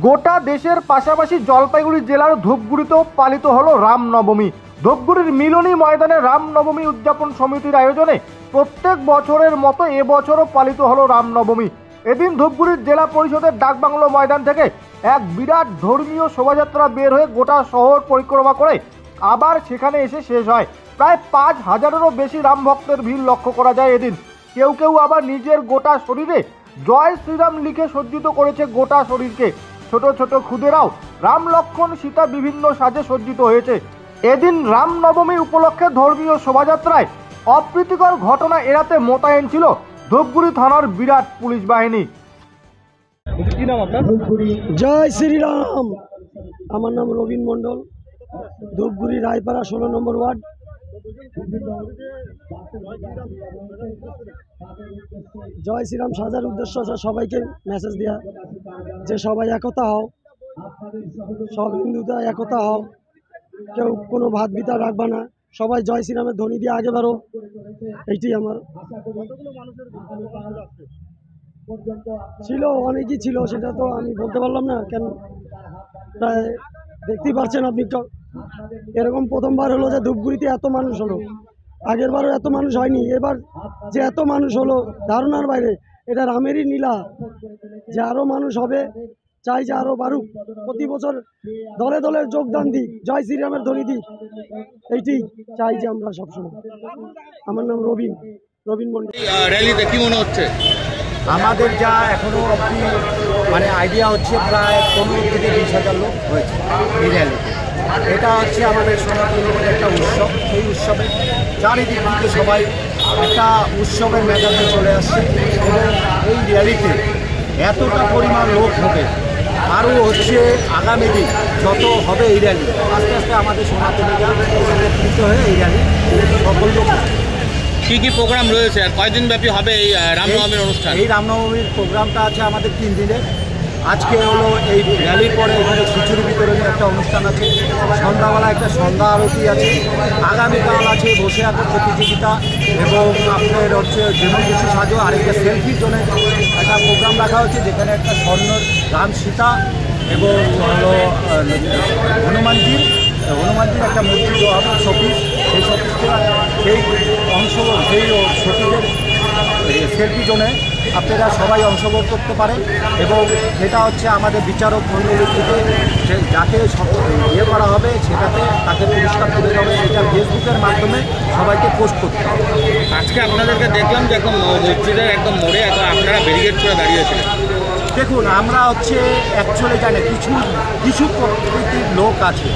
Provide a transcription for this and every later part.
গোটা দেশের পাশাপাশি জলপাইগুড়ি জেলার ধূপগুড়িতেও পালিত হলো রামনবমী। ধূপগুড়ির মিলনী ময়দানে রামনবমী উদযাপন সমিতির আয়োজনে প্রত্যেক বছরের মতো এবছরও পালিত হলো রামনবমী। এদিন ধূপগুড়ির জেলা পরিষদের ডাকবাংলো ময়দান থেকে এক বিরাট ধর্মীয় শোভাযাত্রা বের হয়ে গোটা শহর পরিক্রমা করে আবার সেখানে এসে শেষ হয়। প্রায় 5,000-এরও বেশি রাম ভক্তের ভিড় লক্ষ্য করা যায় এদিন। কেউ কেউ আবার নিজের গোটা শরীরে জয় শ্রীরাম লিখে সজ্জিত করেছে গোটা শরীরকে। ছোট ছোট খুদেরাও রাম লক্ষ্মণ সীতা বিভিন্ন সাজে সজ্জিত হয়েছে। এদিন রামনবমী উপলক্ষে ধর্মীয় শোভাযাত্রায় অপ্রীতিকর ঘটনা এড়াতে মোতায়েন ছিল ধূপগুড়ি থানার বিরাট পুলিশ বাহিনী। কি নাম আপনার? জয় শ্রীরাম। আমার নাম রবীন মণ্ডল, ধূপগুড়ি রায়পাড়া 16 নম্বর ওয়ার্ড। জয় শ্রীরাম সাজার উদ্দেশ্য আছে সবাইকে মেসেজ দেওয়া যে সবাই একতা হও, সব হিন্দুরা একতা হও, কেউ কোনো ভাত বিতা রাখবা না, সবাই জয় শ্রীরামের ধ্বনি দিয়ে আগে বাড়ো। এইটাই আমার ছিল, অনেকই ছিল, সেটা তো আমি বলতে পারলাম না। কেন প্রায় দেখতেই পাচ্ছেন আপনি, এরকম প্রথমবার হলো যে ধূপগুড়িতে এত মানুষ হলো। আগের বারও এত মানুষ হয়নি, এবার যে এত মানুষ হলো ধারণার বাইরে। এটা রামেরই লীলা যে আরও মানুষ হবে, চাই যে আরও বাড়ুক, প্রতি বছর দলে দলে যোগদান দিই, জয় শ্রীরামের ধ্বনি দিই, এইটি চাই যে আমরা সবসময়। আমার নাম রবীন মন্ডল। র্যালিতে কি মনে হচ্ছে? আমাদের যা এখনো অবধি মানে আইডিয়া হচ্ছে প্রায় 15 থেকে 20,000 লোক হয়েছে এই র্যালিতে। এটা হচ্ছে আমাদের সনাতনের একটা উৎসব। সেই উৎসবে চারিদিক থেকে সবাই একটা উৎসবের মেজাজে চলে আসছে এবং এই র্যালিতে এতটা পরিমাণ লোক হবে। আরও হচ্ছে আগামী দিন যত হবে এই র্যালি, আস্তে আস্তে আমাদের সনাতনীরা একত্রিত হয়ে এই র্যালি সফল লোক। কি কি প্রোগ্রাম রয়েছে আর কয়দিন ব্যাপী হবে এই রামনবমীর অনুষ্ঠান? এই রামনবমীর প্রোগ্রামটা আছে আমাদের 3 দিনের। আজকে হলো এই র্যালির পরে এখানে খিচুড়ি বিতরণের একটা অনুষ্ঠান আছে, সন্ধ্যাবেলা একটা সন্ধ্যা আরতি আছে, আগামীকাল আছে বসে আঁকার প্রতিযোগিতা এবং আপনার হচ্ছে যেমন কিছু সাজো আরেকটা সেলফির জন্য একটা প্রোগ্রাম রাখা হচ্ছে, যেখানে একটা স্বর্ণ রাম সীতা এবং হলো হনুমানজির একটা মূর্তি দেওয়া হবে, শোপিস। সেই শোপিসটা সেই শোপিসের সেলফি জোনে আপনারা সবাই অংশগ্রহণ করতে পারেন এবং সেটা হচ্ছে আমাদের বিচারক মণ্ডলীর থেকে যাকে ইয়ে করা হবে সেটাতে তাকে পুরস্কার তুলে দেবে। এটা ফেসবুকের মাধ্যমে সবাইকে পোস্ট করতে হবে। আজকে আপনাদেরকে দেখলাম যে একদম মসজিদের একদম মোড়ে এখন আপনারা ব্যারিকেড করে দাঁড়িয়েছিলেন। দেখুন, আমরা হচ্ছে অ্যাকচুয়ালি জানি কিছু প্রকৃতির লোক আছে,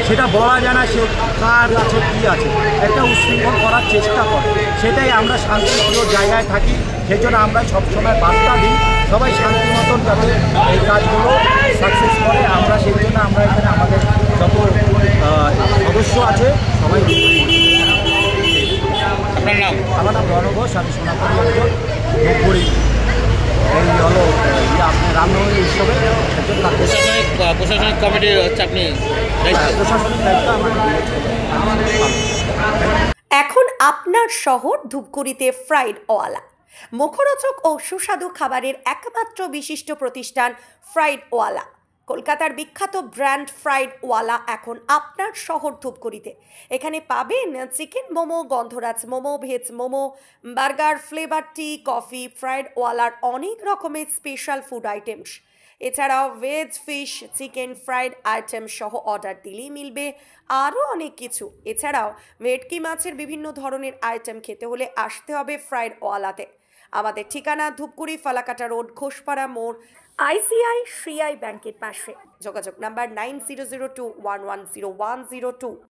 সেটা বলা যায় না সে কার আছে কী আছে, একটা উশৃঙ্খল করার চেষ্টা করে। সেটাই আমরা শান্তিপ্রিয় জায়গায় থাকি, সেই জন্য আমরা সবসময় বার্তা দিই সবাই শান্তি মতন যাতে এই কাজগুলো সাকসেস করে। আমরা সেই জন্য আমরা এখানে আমাদের যত সদস্য আছে সবাই। আপনার নাম? আমার নাম রণ ঘোষ, আমি সনাতনী একজন ধূপগুড়ি। এই হলো আপনার রামনবমী উৎসবে প্রশাসনিক কমিটির হচ্ছে আপনি প্রশাসনিক দায়িত্ব আমার। এখন আপনার শহর ধূপগুড়িতে ফ্রাইড ওয়ালা, মুখরোচক ও সুস্বাদু খাবারের একমাত্র বিশিষ্ট প্রতিষ্ঠান ফ্রাইড ওয়ালা। কলকাতার বিখ্যাত ব্র্যান্ড ফ্রাইড ওয়ালা এখন আপনার শহর ধূপগুড়িতে। এখানে পাবেন চিকেন মোমো, গন্ধরাজ momo, veg momo, burger, flavour tea, coffee, fried ওয়ালার অনেক রকমের স্পেশাল ফুড আইটেমস। এছাড়াও veg, fish, chicken, fried item সহ অর্ডার দিলেই মিলবে আরও অনেক কিছু। এছাড়াও ভেটকি মাছের বিভিন্ন ধরনের আইটেম খেতে হলে আসতে হবে ফ্রাইড ওয়ালাতে। আমাদের ঠিকানা ধূপগুড়ি ফালাকাটা রোড, ঘোষপাড়া মোড়, ICI শ্রীআই ব্যাংকের পাশে। যোগাযোগ নাম্বার 9002110102।